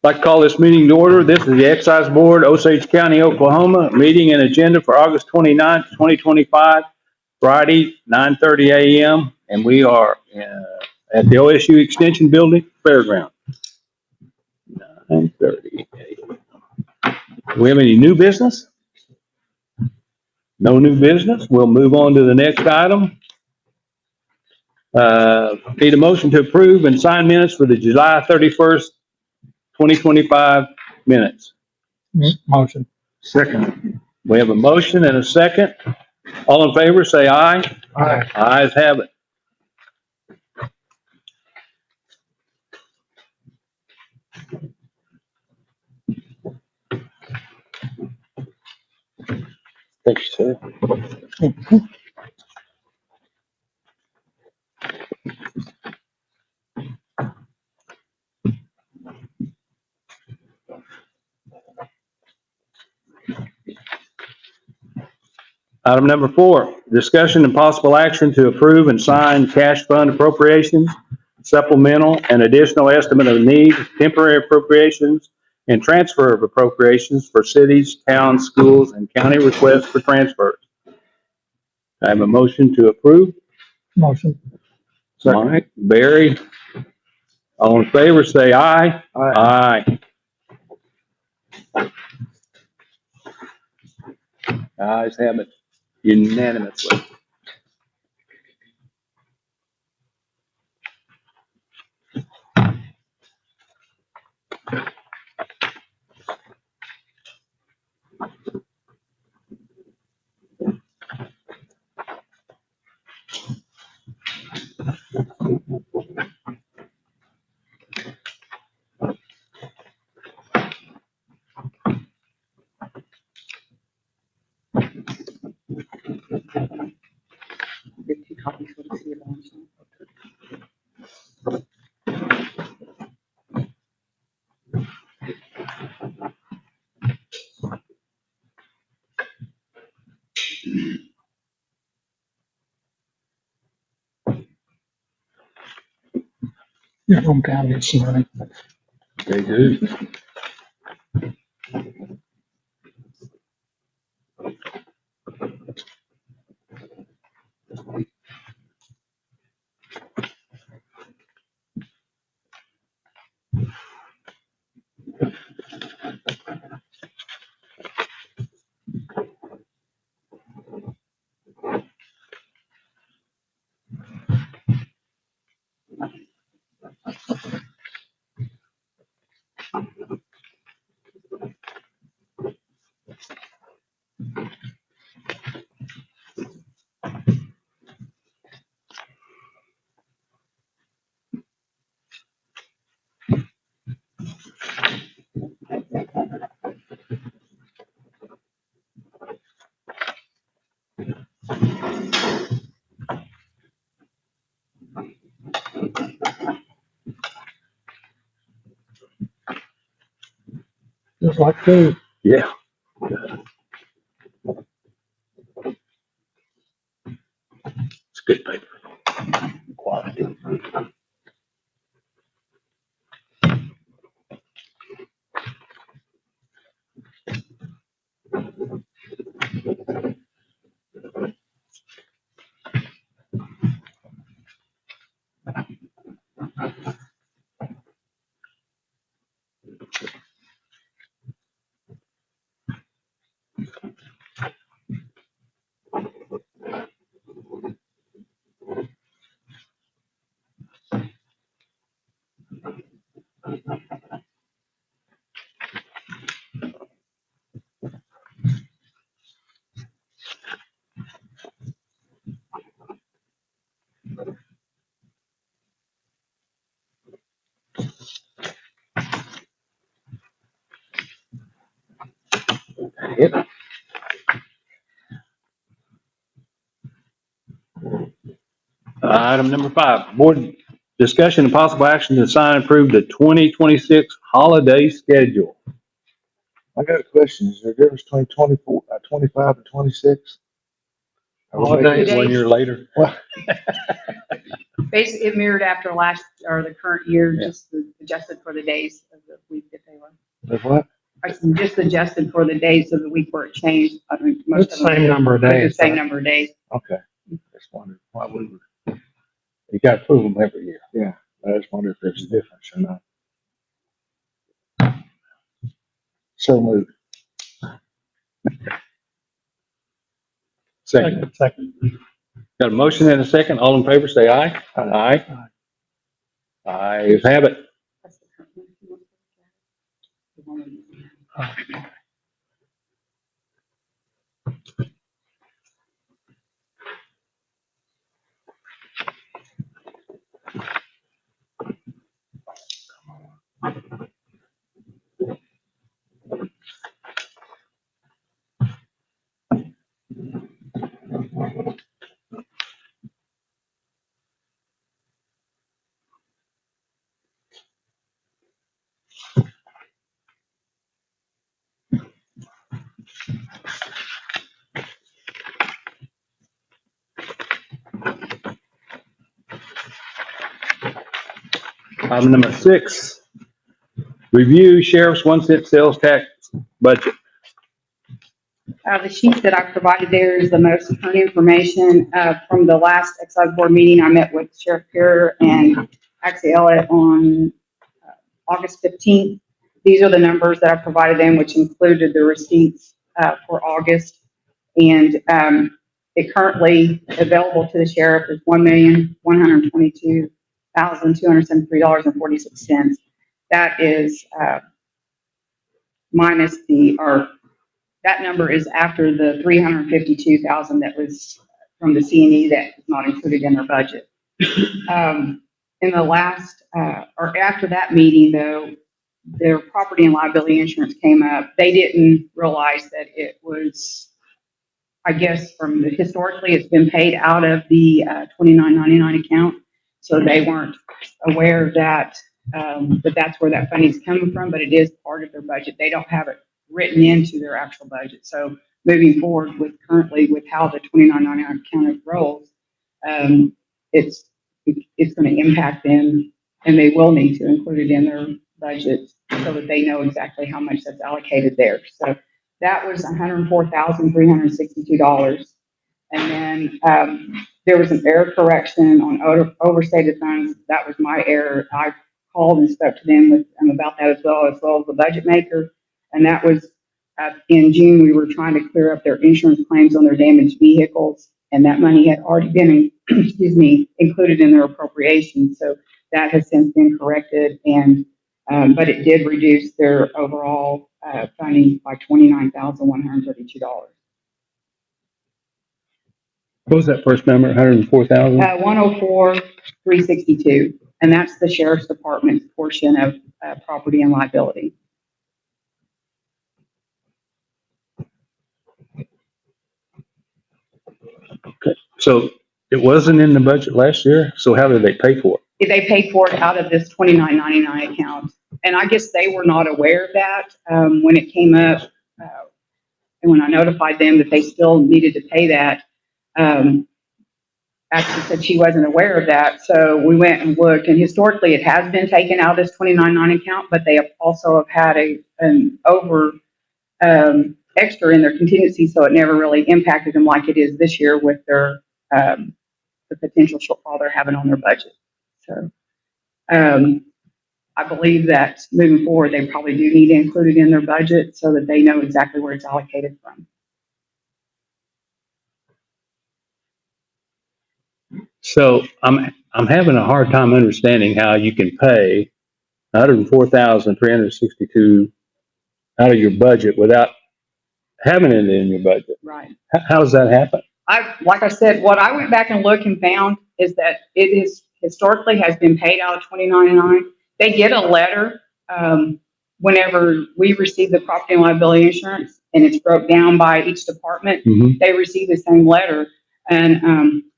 I'd like to call this meeting to order. This is the Excise Board, Osage County, Oklahoma, meeting and agenda for August 29th, 2025, Friday, 9:30 a.m. And we are at the OSU Extension Building, Fairground. 9:30 a.m. Do we have any new business? No new business. We'll move on to the next item. Need a motion to approve and sign minutes for the July 31st, 2025 minutes. Motion. Second. We have a motion and a second. All in favor, say aye. Aye. Ayes have it. Thank you, sir. Item number 4, discussion and possible action to approve and sign cash fund appropriations, supplemental and additional estimate of need, temporary appropriations, and transfer of appropriations for cities, towns, schools, and county requests for transfers. I have a motion to approve. Motion. Mike, Barry, all in favor, say aye. Aye. Aye. Ayes have it unanimously. Your hometown gets some money. They do. Just like food. Yeah. It's good paper. Quality. Yep. Item number 5, board discussion and possible action to sign and approve the 2026 holiday schedule. I got a question. Is there a difference between 25 and 26? Holidays 1 year later. Well, Basically, it mirrored after last, or the current year, Yeah. just adjusted for the days of the week that they were. The what? I said just adjusted for the days of the week where it changed. I think most It's of them. same number of It's days. the same number of days. Okay. Just wondered why we were, you gotta prove them every year. Yeah. I just wonder if there's a difference or not. So moved. Second. Second. Got a motion and a second. All in favor, say aye. Aye. Aye. Ayes have it. That's the current one. The one. Item number 6, review sheriff's 1 cent sales tax budget. The sheet that I provided there is the most current information. From the last Excise board meeting, I met with Sheriff Kerr and Axie Elliott on August 15th. These are the numbers that I provided them, which included the receipts for August. And it currently available to the sheriff is $1,122,273.46. That is minus that number is after the 352,000 that was from the C&E that is not included in their budget. In the last, or after that meeting though, their property and liability insurance came up. They didn't realize that it was, I guess historically it's been paid out of the 2999 account. So they weren't aware of that, that that's where that funding is coming from, but it is part of their budget. They don't have it written into their actual budget. So moving forward with currently with how the 2999 account rolls, it's going to impact them, and they will need to include it in their budget so that they know exactly how much that's allocated there. So that was $104,362. And then there was an error correction on overstated funds. That was my error. I called and spoke to them about that as well as the budget maker. And that was in June, we were trying to clear up their insurance claims on their damaged vehicles. And that money had already been, included in their appropriation. So that has since been corrected. And but it did reduce their overall funding by $29,132. What was that first number? 104,000? 104,362, and that's the sheriff's department's portion of property and liability. Okay. So it wasn't in the budget last year. So how did they pay for it? They paid for it out of this 2999 account, and I guess they were not aware of that when it came up, and when I notified them that they still needed to pay that. Ashley said she wasn't aware of that, so we went and looked, and historically it has been taken out of this 2999 account, but they also have had an over extra in their contingency, so it never really impacted them like it is this year with their the potential shortfall they're having on their budget. So I believe that moving forward, they probably do need to include it in their budget so that they know exactly where it's allocated from. So I'm having a hard time understanding how you can pay 104,362 out of your budget without having it in your budget. Right. How does that happen? Like I said, what I went back and looked and found is that it is historically has been paid out of 2099. They get a letter whenever we receive the property and liability insurance, and it's broke down by each department. Mhm. They receive the same letter, and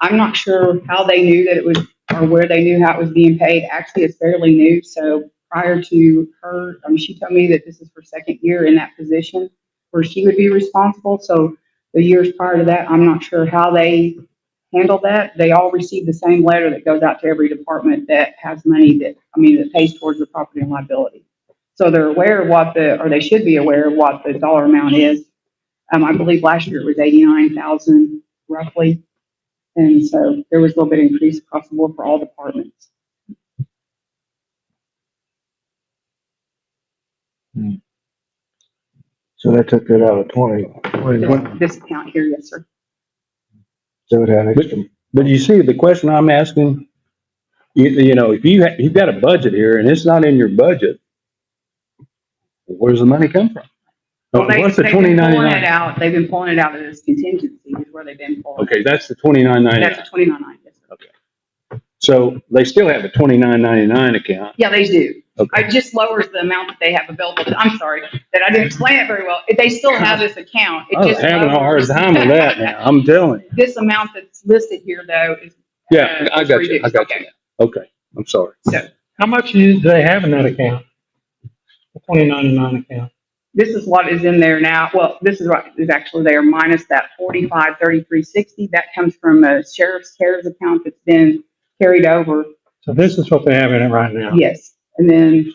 I'm not sure how they knew that it was, or where they knew how it was being paid. Actually, it's fairly new. So prior to her, she told me that this is her second year in that position where she would be responsible. So the years prior to that, I'm not sure how they handle that. They all receive the same letter that goes out to every department that has money that pays towards the property and liability. So they're aware of or they should be aware of what the dollar amount is. I believe last year it was 89,000 roughly. And so there was a little bit of increase across the board for all departments. So they took that out of 21. This account here, yes, sir. So it had extra. But you see, the question I'm asking, you know, if you've got a budget here and it's not in your budget, where's the money come from? Well, What's the they've been pulling it 29.99? out. They've been pulling it out of this contingency is where they've been pulling. Okay, it. that's the 29.99. That's the 29.9. Yes, sir. Okay. So they still have a 29.99 account. Yeah, they do. Okay. It just lowers the amount that they have available. I'm sorry that I didn't explain it very well. They still have this account. It I was just having a hard lowers- time with that now, I'm telling you. This amount that's listed here, though, is. Yeah, I got you, reduced. Okay, I'm sorry. So How much do they have in that account? The 2099 account? this is what is in there now. Well, this is what is actually there minus that 45,3360. That comes from a sheriff's CARES account that's been carried over. So this is what they have in it right now? Yes, and then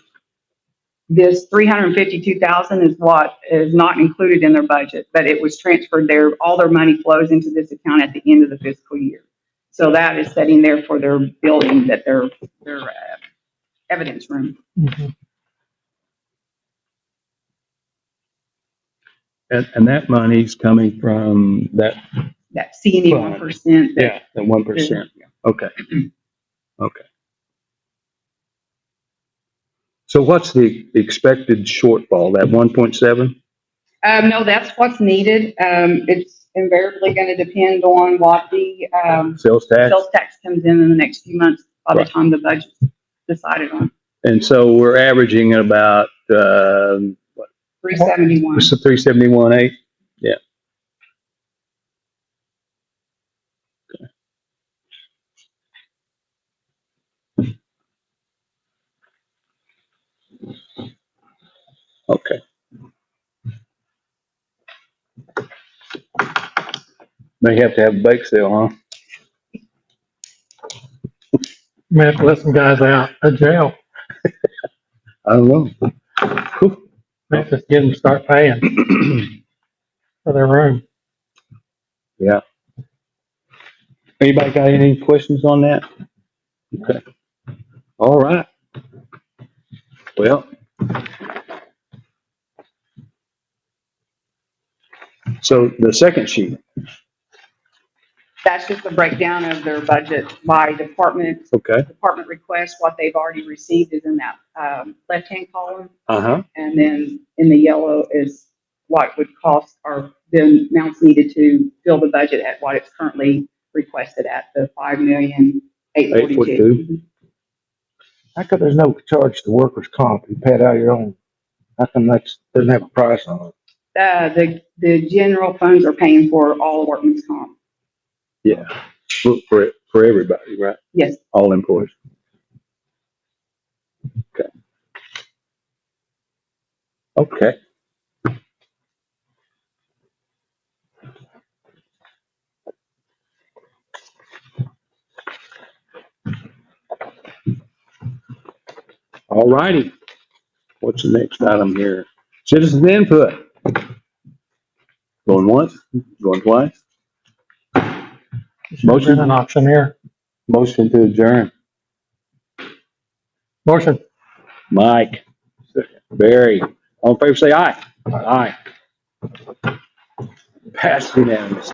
this 352,000 is what is not included in their budget, but it was transferred there. All their money flows into this account at the end of the fiscal year. So that is sitting there for their building, their evidence room. Mhm. And that money's coming from that, That C&E Fine. 1%. yeah, the 1%. Okay. Okay. So what's the expected shortfall, that 1.7? No, that's what's needed. It's invariably going to depend on what the Sales tax? sales tax comes in the next few months by the Right. time the budget's decided on. And so we're averaging at about, 371. what's the 371.8? Yeah. Okay. May have to have a bake sale, huh? May have to let some guys out of jail. I don't know. Cool. May have to get them to start paying for their room. Yeah. Anybody got any questions on that? Okay. All right. Well. So the second sheet, That's just a breakdown of their budget by department request. What they've already received is in that left-hand column. uh-huh, And then in the yellow is what would cost or the amounts needed to fill the budget at what it's currently requested at, the 5,842,000. How come there's no charge to workers' comp? You pay it out of your own. How come that doesn't have a price on it? The general funds are paying for all workman's comp. yeah, for everybody, right? Yes. All employees. Okay. Okay. All righty. What's the next item here? Citizens input. Going once, going twice. Motion an option here. Motion to adjourn. Motion. Mike. Barry. All in favor say aye. Aye. Passed unanimous.